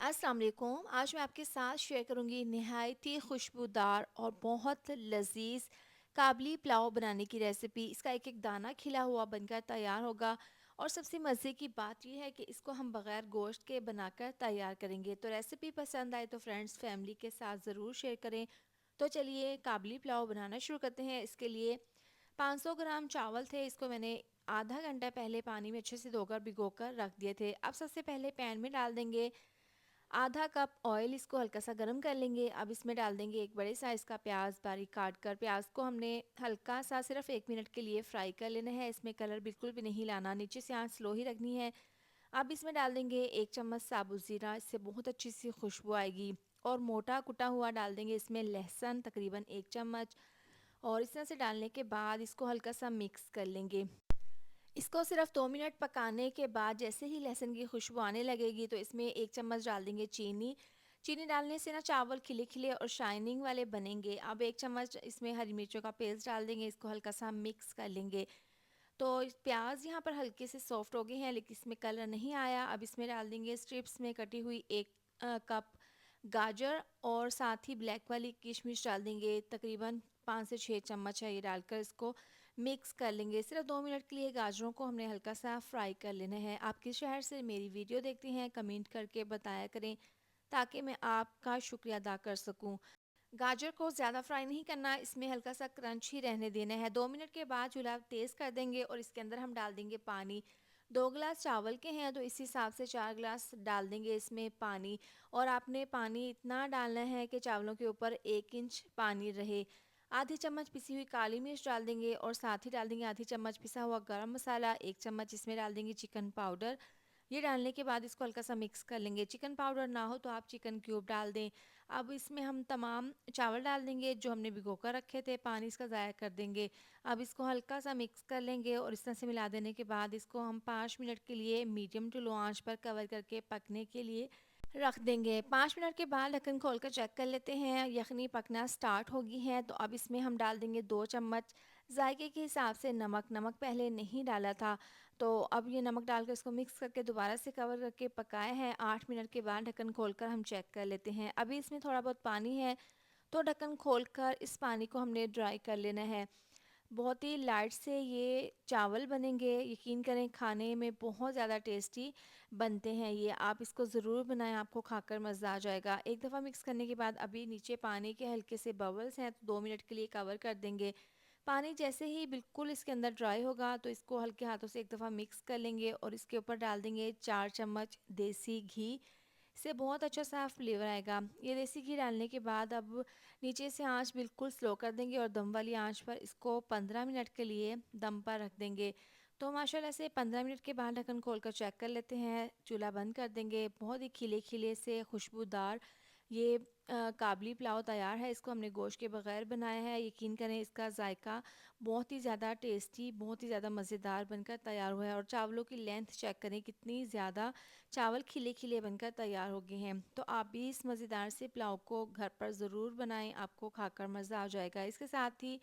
अस्सलाम वालेकुम। आज मैं आपके साथ शेयर करूंगी नहायत ही खुशबूदार और बहुत लजीज काबली पुलाव बनाने की रेसिपी। इसका एक एक दाना खिला हुआ बनकर तैयार होगा और सबसे मज़े की बात यह है कि इसको हम बग़ैर गोश्त के बनाकर तैयार करेंगे। तो रेसिपी पसंद आए तो फ्रेंड्स फैमिली के साथ ज़रूर शेयर करें। तो चलिए काबली पुलाव बनाना शुरू करते हैं। इसके लिए 500 ग्राम चावल थे, इसको मैंने आधा घंटा पहले पानी में अच्छे से धोकर भिगोकर रख दिए थे। अब सबसे पहले पैन में डाल देंगे आधा कप ऑयल, इसको हल्का सा गर्म कर लेंगे। अब इसमें डाल देंगे एक बड़े साइज़ का प्याज बारीक काट कर। प्याज को हमने हल्का सा सिर्फ 1 मिनट के लिए फ्राई कर लेना है। इसमें कलर बिल्कुल भी नहीं लाना, नीचे से आंच स्लो ही रखनी है। अब इसमें डाल देंगे 1 चम्मच साबुत ज़ीरा, इससे बहुत अच्छी सी खुशबू आएगी। और मोटा कुटा हुआ डाल देंगे इसमें लहसुन तकरीबन 1 चम्मच। और इस तरह से डालने के बाद इसको हल्का सा मिक्स कर लेंगे। इसको सिर्फ 2 मिनट पकाने के बाद जैसे ही लहसुन की खुशबू आने लगेगी तो इसमें 1 चम्मच डाल देंगे चीनी। चीनी डालने से ना चावल खिले खिले और शाइनिंग वाले बनेंगे। अब 1 चम्मच इसमें हरी मिर्चों का पेस्ट डाल देंगे, इसको हल्का सा मिक्स कर लेंगे। तो प्याज यहाँ पर हल्के से सॉफ्ट हो गए हैं लेकिन इसमें कलर नहीं आया। अब इसमें डाल देंगे स्ट्रिप्स में कटी हुई 1 कप गाजर और साथ ही ब्लैक वाली किशमिश डाल देंगे, तकरीबन 5 से 6 चम्मच है। ये डालकर इसको मिक्स कर लेंगे। सिर्फ 2 मिनट के लिए गाजरों को हमने हल्का सा फ्राई कर लेना है। आप किस शहर से मेरी वीडियो देखते हैं कमेंट करके बताया करें ताकि मैं आपका शुक्रिया अदा कर सकूं। गाजर को ज़्यादा फ्राई नहीं करना, इसमें हल्का सा क्रंच ही रहने देना है। 2 मिनट के बाद चूल्हा तेज़ कर देंगे और इसके अंदर हम डाल देंगे पानी। 2 गिलास चावल के हैं तो इस हिसाब से 4 गिलास डाल देंगे इसमें पानी। और आपने पानी इतना डालना है कि चावलों के ऊपर 1 इंच पानी रहे। आधी चम्मच पिसी हुई काली मिर्च डाल देंगे और साथ ही डाल देंगे आधी चम्मच पिसा हुआ गरम मसाला। 1 चम्मच इसमें डाल देंगे चिकन पाउडर। ये डालने के बाद इसको हल्का सा मिक्स कर लेंगे। चिकन पाउडर ना हो तो आप चिकन क्यूब डाल दें। अब इसमें हम तमाम चावल डाल देंगे जो हमने भिगो कर रखे थे, पानी इसका ज़ाया कर देंगे। अब इसको हल्का सा मिक्स कर लेंगे और इस तरह से मिला देने के बाद इसको हम 5 मिनट के लिए मीडियम टू लो आंच पर कवर करके पकने के लिए रख देंगे। 5 मिनट के बाद ढक्कन खोलकर चेक कर लेते हैं, यखनी पकना स्टार्ट हो गई है। तो अब इसमें हम डाल देंगे 2 चम्मच जायके के हिसाब से नमक। नमक पहले नहीं डाला था तो अब ये नमक डालकर इसको मिक्स करके दोबारा से कवर करके पकाए हैं। 8 मिनट के बाद ढक्कन खोलकर हम चेक कर लेते हैं। अभी इसमें थोड़ा बहुत पानी है तो ढक्कन खोलकर इस पानी को हमने ड्राई कर लेना है। बहुत ही लाइट से ये चावल बनेंगे, यकीन करें खाने में बहुत ज़्यादा टेस्टी बनते हैं ये। आप इसको ज़रूर बनाएं, आपको खाकर मज़ा आ जाएगा। एक दफ़ा मिक्स करने के बाद अभी नीचे पानी के हल्के से बबल्स हैं तो 2 मिनट के लिए कवर कर देंगे। पानी जैसे ही बिल्कुल इसके अंदर ड्राई होगा तो इसको हल्के हाथों से एक दफ़ा मिक्स कर लेंगे और इसके ऊपर डाल देंगे 4 चम्मच देसी घी। इससे बहुत अच्छा सा फ्लेवर आएगा। ये देसी घी डालने के बाद अब नीचे से आंच बिल्कुल स्लो कर देंगे और दम वाली आंच पर इसको 15 मिनट के लिए दम पर रख देंगे। तो माशाल्लाह से 15 मिनट के बाद ढक्कन खोलकर चेक कर लेते हैं, चूल्हा बंद कर देंगे। बहुत ही खिले खिले से खुशबूदार ये काबली पुलाव तैयार है। इसको हमने गोश्त के बगैर बनाया है। यकीन करें इसका जायका बहुत ही ज़्यादा टेस्टी, बहुत ही ज़्यादा मज़ेदार बनकर तैयार हुआ है। और चावलों की लेंथ चेक करें कितनी ज़्यादा चावल खिले खिले बनकर तैयार हो गए हैं। तो आप भी इस मज़ेदार से पुलाव को घर पर ज़रूर बनाएं, आपको खाकर मज़ा आ जाएगा। इसके साथ ही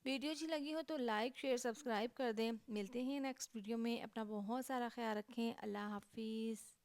वीडियो अच्छी लगी हो तो लाइक शेयर सब्सक्राइब कर दें। मिलते हैं नेक्स्ट वीडियो में। अपना बहुत सारा ख्याल रखें। अल्लाह हाफिज़।